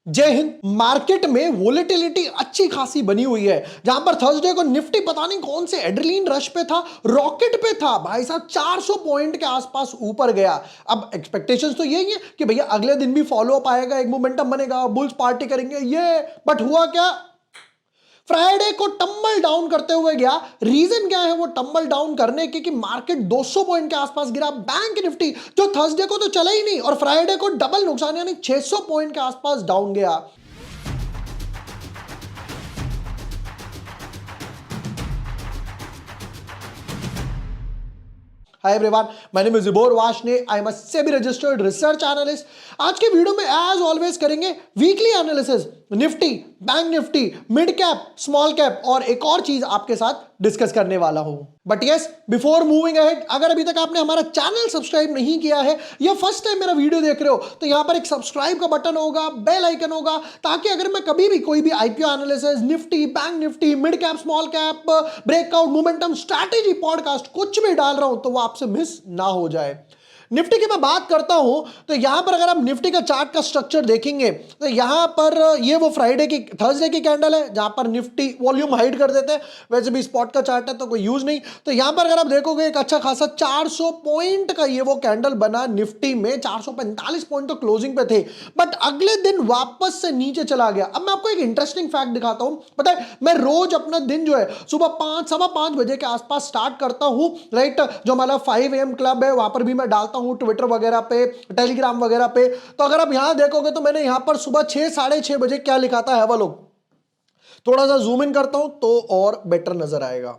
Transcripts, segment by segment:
जय हिंद। मार्केट में वोलेटिलिटी अच्छी खासी बनी हुई है, जहां पर थर्सडे को निफ्टी पता नहीं कौन से एड्रेनलिन रश पे था, रॉकेट पे था भाई साहब, 400 पॉइंट के आसपास ऊपर गया। अब एक्सपेक्टेशंस तो यही है कि भैया अगले दिन भी फॉलो अप आएगा, एक मोमेंटम बनेगा, बुल्स पार्टी करेंगे ये। बट हुआ क्या? फ्राइडे को टम्बल डाउन करते हुए गया। रीजन क्या है वो टम्बल डाउन करने की? कि मार्केट 200 पॉइंट के आसपास गिरा। बैंक निफ्टी जो थर्सडे को तो चला ही नहीं और फ्राइडे को डबल नुकसान यानी 600 पॉइंट के आसपास डाउन गया। Hi everyone, my name is Zibor Washne. I am a SEBI registered research analyst. आज के वीडियो में एज ऑलवेज करेंगे weekly analysis, Nifty, bank Nifty, mid cap, small cap और एक और चीज आपके साथ डिस्कस करने वाला हूं। But yes, before moving ahead, अगर अभी तक आपने हमारा चैनल सब्सक्राइब नहीं किया है या फर्स्ट टाइम मेरा वीडियो देख रहे हो तो यहां पर एक सब्सक्राइब का बटन होगा, बेल आइकन होगा, ताकि अगर मैं कभी भी कोई भी IPO analysis, Nifty, bank Nifty, mid cap, small cap, breakout, momentum, strategy podcast कुछ भी डाल रहा हूं तो वो आपसे मिस ना हो जाए। निफ्टी की मैं बात करता हूं तो यहां पर अगर आप निफ्टी का चार्ट का स्ट्रक्चर देखेंगे तो यहां पर ये वो फ्राइडे की, थर्सडे की कैंडल है जहां पर निफ्टी वॉल्यूम हाइड कर देते हैं। वैसे भी स्पॉट का चार्ट है तो कोई यूज नहीं। तो यहां पर अगर आप देखोगे एक अच्छा खासा 400 पॉइंट का ये वो कैंडल बना निफ्टी में, 445 पॉइंट तो क्लोजिंग पे थे, बट अगले दिन वापस से नीचे चला गया। अब मैं आपको एक इंटरेस्टिंग फैक्ट दिखाता हूं। पता है, मैं रोज अपना दिन जो है सुबह 5 सवा 5 बजे के आसपास स्टार्ट करता हूं, राइट। जो हमारा 5 AM क्लब है वहां पर भी मैं डालता हूं, ट्विटर वगैरह पे, टेलीग्राम वगैरह पे। तो अगर आप यहां देखोगे तो मैंने यहां पर सुबह 6 साढ़े 6 बजे क्या लिखा था, है वो लोग। थोड़ा सा जूम इन करता हूं तो और बेटर नजर आएगा।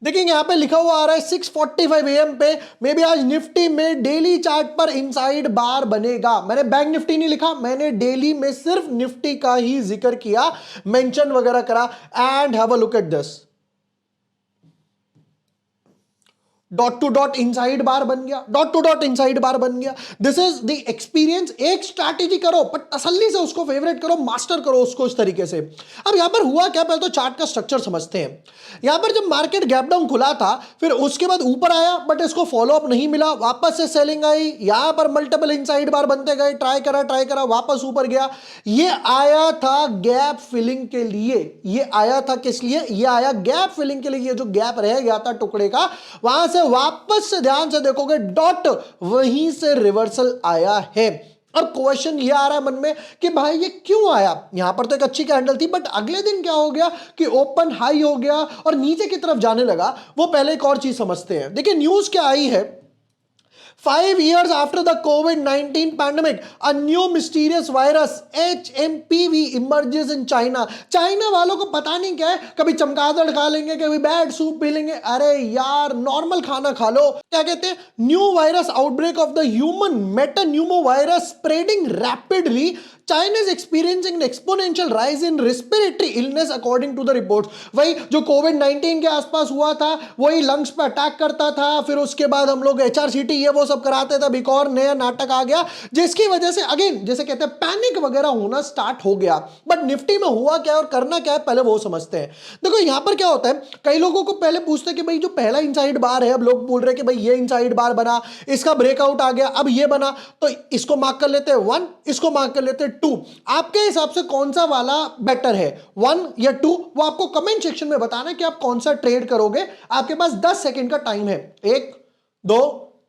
देखेंगे यहां पे लिखा हुआ आ रहा है 6:45 AM पे मे बी आज निफ्टी में डेली चार्ट पर इनसाइड बार बनेगा। मैंने बैंक निफ्टी नहीं लिखा, मैंने डेली में सिर्फ निफ्टी का ही जिक्र किया, मेंशन वगैरह करा। And have a look at this, dot two dot inside bar बन गया, dot two dot inside bar बन गया। This is the experience. एक स्ट्रैटेजी करो पर तसल्ली से उसको फेवरेट करो, मास्टर करो उसको इस तरीके से। अब यहां पर हुआ क्या, पहले तो चार्ट का स्ट्रक्चर समझते हैं। यहां पर जब मार्केट गैप डाउन खुला था, फिर उसके बाद ऊपर आया बट इसको फॉलो अप नहीं मिला, वापस से सेलिंग आई। यहां पर मल्टीपल इनसाइड बार बनते गए, ट्राई करा, वापस ऊपर गया। ये आया था गैप फिलिंग के लिए। ये आया था किस लिए? ये आया गैप फिलिंग के लिए। ये जो गैप रह गया था टुकड़े का, वहां से वापस से ध्यान से देखोगे डॉट वहीं से रिवर्सल आया है। और क्वेश्चन ये आ रहा है मन में कि भाई ये क्यों आया? यहां पर तो एक अच्छी कैंडल थी बट अगले दिन क्या हो गया कि ओपन हाई हो गया और नीचे की तरफ जाने लगा। वो पहले एक और चीज समझते हैं। देखिए न्यूज क्या आई है, 5 years after the COVID-19 pandemic, a new mysterious virus HMPV emerges in China. China वालों को पता नहीं क्या है, कभी चमगादड़ खा लेंगे, कभी बैड सूप पी लेंगे। अरे यार नॉर्मल खाना खा लो। क्या कहते हैं? New virus outbreak of the human metapneumo virus spreading rapidly, China is experiencing an exponential rise in respiratory illness according to the reports। वही जो कोविड-19 के आसपास हुआ था वही लंग्स पे अटैक करता था, फिर उसके बाद हम लोग HRCT ये वो सब कराते थे। एक और नया नाटक आ गया जिसकी वजह से अगेन जैसे कहते हैं पैनिक वगैरह होना स्टार्ट हो गया। बट निफ्टी में हुआ क्या और करना क्या है पहले वो समझते हैं। देखो यहां पर क्या होता है, कई लोगों को पहले पूछते हैं कि भाई जो पहला इनसाइड बार है, अब लोग बोल रहे हैं कि भाई ये इनसाइड बार बना, इसका ब्रेकआउट आ गया, अब ये बना, तो इसको मार्क कर लेते हैं 1, इसको मार्क कर लेते हैं 2। आपके हिसाब से कौन सा वाला बेटर है, 1 या 2? वो आपको कमेंट सेक्शन में बताना है कि आप कौन सा ट्रेड करोगे। आपके पास 10 सेकंड का टाइम है। 1 2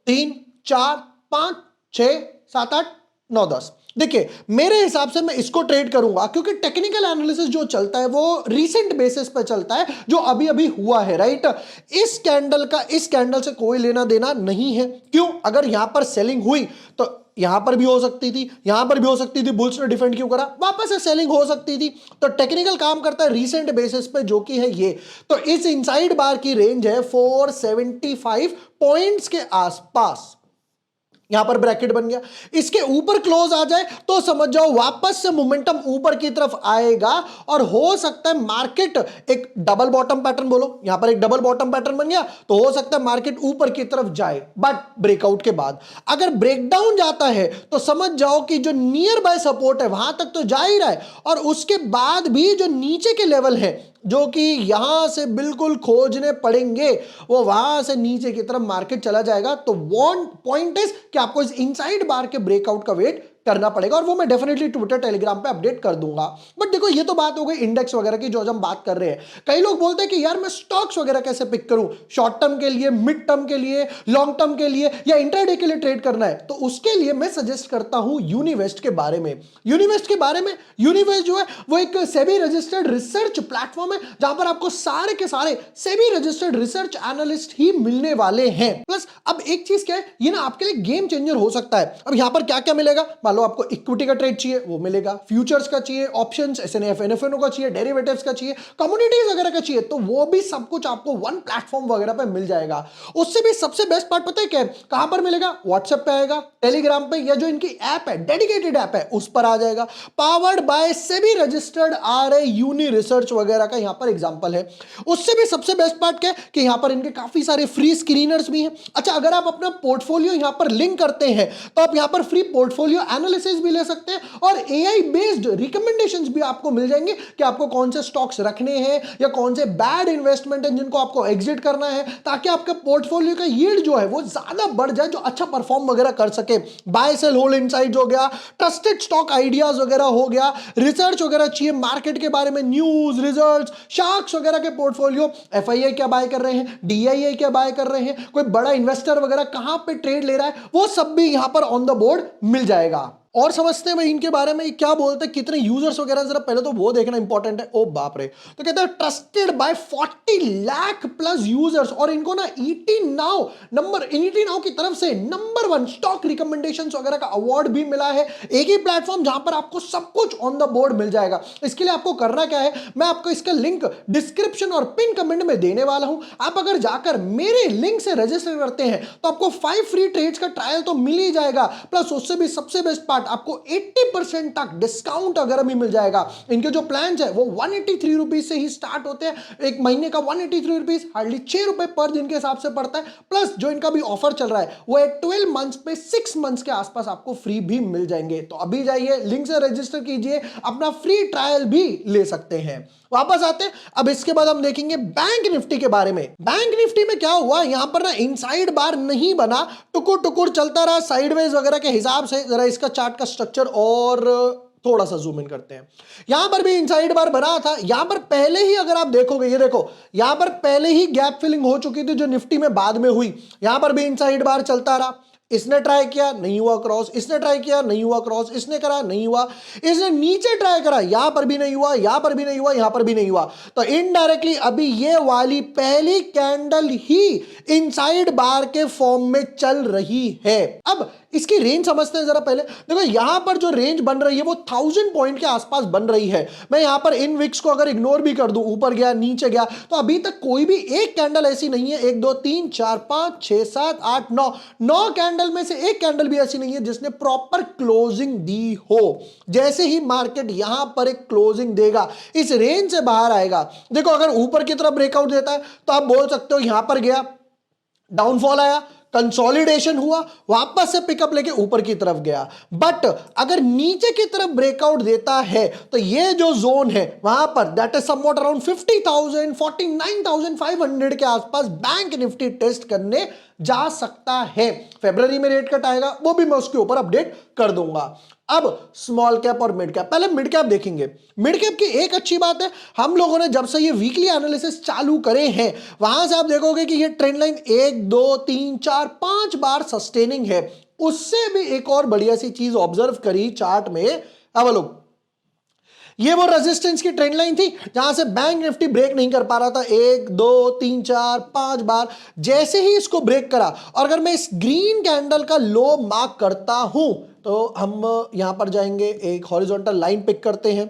3 4 5 6 7 8 9 10। देखिए मेरे हिसाब से मैं इसको ट्रेड करूंगा क्योंकि टेक्निकल एनालिसिस जो चलता है वो रीसेंट बेसिस पे चलता है, जो अभी अभी हुआ है, राइट। इस कैंडल का इस कैंडल से कोई लेना देना नहीं है। क्यों? अगर यहां पर सेलिंग हुई तो यहां पर भी हो सकती थी, यहां पर भी हो सकती थी। बुल्स ने डिफेंड क्यों करा? वापस से सेलिंग हो सकती थी। तो टेक्निकल काम करता है रीसेंट बेसिस पे, जो कि है ये। तो इस इनसाइड बार की रेंज है 475 पॉइंट्स के आसपास। यहां पर ब्रैकेट बन गया, इसके ऊपर क्लोज आ जाए तो समझ जाओ वापस से मोमेंटम ऊपर की तरफ आएगा और हो सकता है मार्केट एक डबल बॉटम पैटर्न, बोलो यहां पर एक डबल बॉटम पैटर्न बन गया तो हो सकता है मार्केट ऊपर की तरफ जाए। बट ब्रेकआउट के बाद अगर ब्रेकडाउन जाता है तो समझ जाओ कि जो नियर बाय सपोर्ट है वहां तक तो जा ही रहा है, और उसके बाद भी जो नीचे के लेवल है जो कि यहां से बिल्कुल खोजने पड़ेंगे, वो वहां से नीचे की तरफ मार्केट चला जाएगा। तो वन पॉइंट इज कि आपको इस इनसाइड बार के ब्रेकआउट का वेट करना पड़ेगा, और वो मैं डेफिनेटली ट्विटर टेलीग्राम पे अपडेट कर दूंगा। बट देखो ये तो बात हो गई इंडेक्स वगैरह की जो आज हम बात कर रहे हैं। कई लोग बोलते हैं कि यार मैं स्टॉक्स वगैरह कैसे पिक करूं, शॉर्ट टर्म के लिए, मिड टर्म के लिए, लॉन्ग टर्म के लिए, या इंट्राडे के लिए ट्रेड करना है। तो उसके लिए मैं सजेस्ट करता हूं यूनिवेस्ट के बारे में। यूनिवेस्ट के बारे में, यूनिवेस्ट जो है वो एक सेबी रजिस्टर्ड रिसर्च प्लेटफॉर्म है जहां पर आपको सारे के सारे सेबी रजिस्टर्ड रिसर्च एनालिस्ट ही मिलने वाले हैं। प्लस अब एक चीज क्या है, ये ना आपके लिए गेम चेंजर हो सकता है। अब यहां पर क्या क्या मिलेगा, मान लो आपको इक्विटी का ट्रेड चाहिए वो मिलेगा, फ्यूचर्स का चाहिए, ऑप्शंस एसएनएफ एनएफएनओ का चाहिए, डेरिवेटिव्स का चाहिए, कमोडिटीज वगैरह का चाहिए, तो वो भी सब कुछ आपको वन प्लेटफॉर्म वगैरह पे मिल जाएगा। उससे भी सबसे बेस्ट पार्ट पता है क्या है, कहां पर मिलेगा, व्हाट्सएप पे आएगा, टेलीग्राम पे, या जो इनकी ऐप है डेडिकेटेड ऐप है उस पर आ जाएगा। Powered by SEBI registered RA uni research वगैरह का यहां पर एग्जांपल है। उससे भी सबसे बेस्ट पार्ट क्या है कि यहां पर इनके काफी सारे फ्री स्क्रीनर्स भी हैं। अच्छा, अगर आप अपना पोर्टफोलियो यहां पर लिंक करते हैं तो आप यहां पर फ्री पोर्टफोलियो एनालिसिस भी ले सकते हैं, और एआई बेस्ड रिकमेंडेशंस भी आपको मिल जाएंगे कि आपको कौन से स्टॉक्स रखने हैं या कौन से बैड इन्वेस्टमेंट है जिनको आपको एग्जिट करना है, ताकि आपके पोर्टफोलियो का यील्ड जो है वो ज्यादा बढ़ जाए, जो अच्छा परफॉर्म वगैरह कर सके। बाय सेल होल्ड इनसाइट्स हो गया, ट्रस्टेड स्टॉक आइडियाज वगैरह हो गया, रिसर्च वगैरह चाहिए मार्केट के बारे में, न्यूज, रिजल्ट्स, शार्क्स वगैरह के पोर्टफोलियो, एफआईआई क्या बाय कर रहे हैं, डीआईआई क्या बाय कर रहे हैं, कोई बड़ा इन्वेस्टर वगैरह कहां पे ट्रेड ले रहा है, वो सब भी यहां पर ऑन द बोर्ड मिल जाएगा। और समझते हैं भाई इनके बारे में क्या बोलते हैं, कितने यूजर्स वगैरह, जरा पहले तो वो देखना इंपॉर्टेंट है। ओ बाप रे, तो कहते हैं trusted bye 40 lakh plus users, और इनको ना ईटी नाउ की तरफ से नंबर 1 स्टॉक रिकमेंडेशंस वगैरह का अवार्ड भी मिला है। एक ही प्लेटफॉर्म जहां पर आपको सब कुछ ऑन द बोर्ड मिल जाएगा। इसके लिए आपको करना क्या है, मैं आपको इसका लिंक डिस्क्रिप्शन और पिन कमेंट में देने वाला हूं। आप अगर जाकर मेरे लिंक से रजिस्टर करते हैं तो आपको 5 फ्री ट्रेड्स का ट्रायल तो मिल ही जाएगा, प्लस उससे भी सबसे बेस्ट पार्ट आपको 80% तक डिस्काउंट अगर भी मिल जाएगा। इनके जो प्लान है वो 183 रुपीज से ही स्टार्ट होते हैं। एक महीने का 183 रुपीज हार्डली 6 रुपए पर दिन के हिसाब से पड़ता है। प्लस जो इनका भी ऑफर चल रहा है वो 12 मंथ्स पे 6 मंथ्स के आसपास आपको फ्री भी मिल जाएंगे। तो अभी जाइए लिंक से रजिस्टर कीजिए, अपना फ्री ट्रायल भी ले सकते हैं। वापस आते हैं, अब इसके बाद हम देखेंगे बैंक निफ्टी के बारे में। बैंक निफ्टी में क्या हुआ, यहां पर ना इनसाइड बार नहीं बना, टुकुर टुकुर चलता रहा साइडवेज वगैरह के हिसाब से। जरा इसका चार्ट का स्ट्रक्चर और थोड़ा सा जूम इन करते हैं। यहां पर भी इनसाइड बार बना था, यहां पर पहले ही अगर आप देखोगे, ये देखो यहां पर पहले ही गैप फिलिंग हो चुकी थी जो निफ्टी में बाद में हुई। यहां पर भी इनसाइड बार चलता रहा, इसने ट्राई किया नहीं हुआ क्रॉस, इसने ट्राई किया नहीं हुआ क्रॉस, इसने करा नहीं हुआ, इसने नीचे ट्राई करा, यहां पर भी नहीं हुआ, यहां पर भी नहीं हुआ, यहां पर भी नहीं हुआ। तो इनडायरेक्टली अभी ये वाली पहली कैंडल ही इनसाइड बार के फॉर्म में चल रही है। अब इसकी रेंज समझते हैं जरा पहले। देखो यहां पर जो रेंज बन रही है वो 1000 पॉइंट के आसपास बन रही है। मैं यहां पर इन विक्स को अगर इग्नोर भी कर दूं, ऊपर गया नीचे गया, तो अभी तक कोई भी एक कैंडल ऐसी नहीं है, 1 2 3 4 5 6 7 8 9 कैंडल में से एक कैंडल भी ऐसी नहीं है जिसने प्रॉपर क्लोजिंग दी हो। जैसे ही मार्केट यहां पर एक क्लोजिंग देगा, इस रेंज से बाहर आएगा। देखो अगर ऊपर की तरफ ब्रेकआउट देता है तो आप बोल सकते हो यहां पर गया, डाउनफॉल आया, कंसोलिडेशन हुआ, वापस से पिकअप लेके ऊपर की तरफ गया। बट अगर नीचे की तरफ ब्रेकआउट देता है तो ये जो जोन है वहां पर दैट इज समवॉट अराउंड 50,000 49,500 के आसपास बैंक निफ्टी टेस्ट करने जा सकता है। फरवरी में रेट कट आएगा, वो भी मैं उसके ऊपर अपडेट कर दूंगा। अब स्मॉल कैप और मिड कैप, पहले मिड कैप देखेंगे। मिड कैप की एक अच्छी बात है, हम लोगों ने जब से ये वीकली एनालिसिस चालू करे हैं वहां से आप देखोगे कि ये ट्रेंड लाइन 1 2 3 4 5 बार सस्टेनिंग है। उससे भी एक और बढ़िया सी चीज ऑब्जर्व करी चार्ट में। अब लोग ये वो रेजिस्टेंस की ट्रेंड लाइन थी जहां से बैंक निफ्टी ब्रेक नहीं कर पा रहा था 1 2 3 4 5 बार। जैसे ही इसको ब्रेक करा, और अगर मैं इस ग्रीन कैंडल का लो मार्क करता हूं तो हम यहां पर जाएंगे, एक हॉरिजॉन्टल लाइन पिक करते हैं।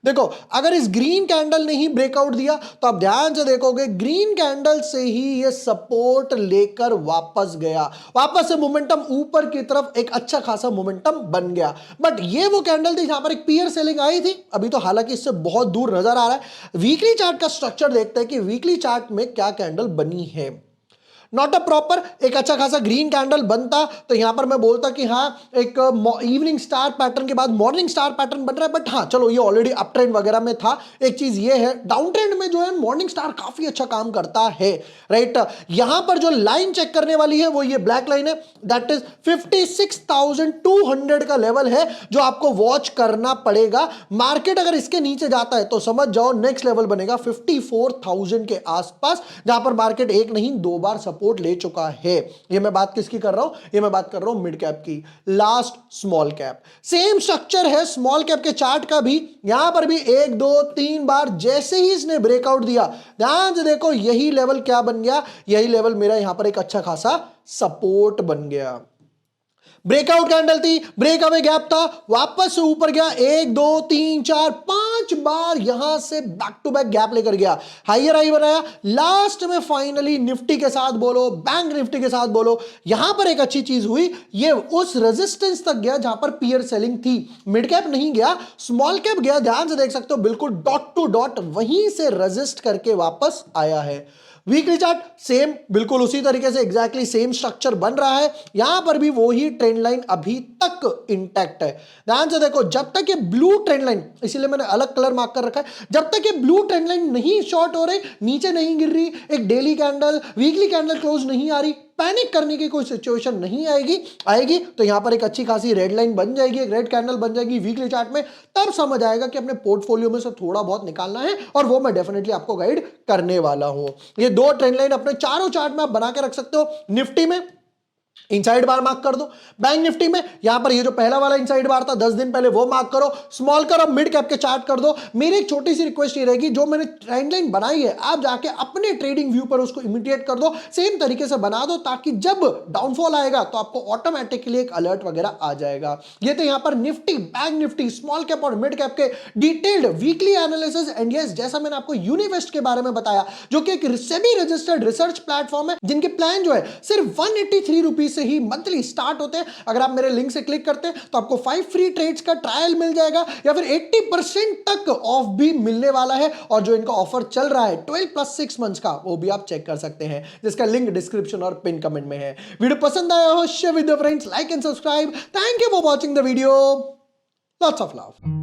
देखो अगर इस ग्रीन कैंडल ने ही ब्रेकआउट दिया तो आप ध्यान से देखोगे ग्रीन कैंडल से ही ये सपोर्ट लेकर वापस गया, वापस से मोमेंटम ऊपर की तरफ एक अच्छा खासा मोमेंटम बन गया। बट ये वो कैंडल थी जहां पर एक पीयर सेलिंग आई थी। अभी तो हालांकि इससे बहुत दूर नजर आ रहा है। वीकली चार्ट का स्ट्रक्चर देखते हैं कि वीकली चार्ट में क्या कैंडल बनी है। नॉट अ प्रॉपर एक अच्छा खासा ग्रीन कैंडल बनता तो यहां पर मैं बोलता कि हाँ एक इवनिंग स्टार पैटर्न के बाद मॉर्निंग स्टार पैटर्न बन रहा है, बट हाँ चलो ये ऑलरेडी अप ट्रेंड वगैरह में था। एक चीज ये है डाउन ट्रेंड में जो है मॉर्निंग स्टार काफी अच्छा काम करता है, राइट। यहां पर जो लाइन चेक करने वाली है वो ये ब्लैक लाइन है, दैट इज 56,200 का लेवल है जो आपको वॉच करना पड़ेगा। मार्केट अगर इसके नीचे जाता है तो समझ जाओ नेक्स्ट लेवल बनेगा 54,000 के आसपास, जहां पर मार्केट एक नहीं दो बार सपोर्ट ले चुका है। ये मैं बात किसकी कर रहा हूं, ये मैं बात कर रहा हूं मिड कैप की। Last small cap, same structure है स्मॉल कैप के चार्ट का भी। यहां पर भी एक दो तीन बार जैसे ही इसने ब्रेकआउट दिया, ध्यान से देखो यही लेवल क्या बन गया, यही लेवल मेरा यहां पर एक अच्छा खासा सपोर्ट बन गया। ब्रेकआउट कैंडल थी, ब्रेक अवे गैप था, वापस से ऊपर गया, एक दो तीन चार पांच बार यहां से बैक टू बैक गैप लेकर गया, हाइयर हाई बनाया, लास्ट में फाइनली निफ्टी के साथ बोलो, बैंक निफ्टी के साथ बोलो, यहां पर एक अच्छी चीज हुई, ये उस रेजिस्टेंस तक गया जहां पर पियर सेलिंग थी। मिड कैप नहीं गया, स्मॉल कैप गया, ध्यान से देख सकते हो बिल्कुल डॉट टू डॉट वहीं से रेजिस्ट करके वापस आया है। वीकली चार्ट सेम बिल्कुल उसी तरीके से एग्जैक्टली सेम स्ट्रक्चर बन रहा है, यहां पर भी वही ट्रेंड लाइन अभी तक इंटैक्ट है। ध्यान से देखो जब तक ये ब्लू ट्रेंड लाइन, इसीलिए मैंने अलग कलर मार्क कर रखा है, जब तक ये ब्लू ट्रेंड लाइन नहीं शॉर्ट हो रही, नीचे नहीं गिर रही, एक daily candle weekly candle close नहीं आ रही, पैनिक करने की कोई सिचुएशन नहीं आएगी तो यहां पर एक अच्छी खासी रेड लाइन बन जाएगी, एक रेड कैंडल बन जाएगी वीकली चार्ट में, तब समझ आएगा कि अपने पोर्टफोलियो में से थोड़ा बहुत निकालना है, और वो मैं डेफिनेटली आपको गाइड करने वाला हूं। ये दो ट्रेंड लाइन अपने चारों चार्ट में आप बना के रख सकते हो। निफ्टी में इनसाइड बार मार्क कर दो, बैंक निफ्टी में यहां पर ये जो पहला वाला इनसाइड बार था 10 दिन पहले वो मार्क करो, स्मॉल कर और मिड कैप के चार्ट कर दो। मेरी एक छोटी सी रिक्वेस्ट ये रहेगी, जो मैंने ट्रेंड लाइन बनाई है आप जाके अपने ट्रेडिंग व्यू पर उसको इमिटेट कर दो, सेम तरीके से बना दो, ताकि जब डाउनफॉल आएगा तो आपको ऑटोमेटिकली एक अलर्ट वगैरह आ जाएगा। ये तो यहां पर Nifty, bank Nifty, small cap और मिड कैप के detailed weekly analysis, and yes जैसा मैंने आपको यूनिवेस्ट के बारे में बताया जो कि एक सेबी रजिस्टर्ड रिसर्च प्लेटफॉर्म है, जिनके प्लान जो है सिर्फ 183 रुपीज से ही मंथली स्टार्ट होते हैं। अगर आप मेरे लिंक से क्लिक करते हैं तो आपको 5 फ्री ट्रेड्स का ट्रायल मिल जाएगा, या फिर 80% तक ऑफ भी मिलने वाला है, और जो इनका ऑफर चल रहा है 12+6 मंथ्स का, वो भी आप चेक कर सकते हैं, जिसका लिंक डिस्क्रिप्शन और पिन कमेंट में है। वीडियो पसंद आया हो share with your friends, like and subscribe. Thank you for watching the video, lots of love.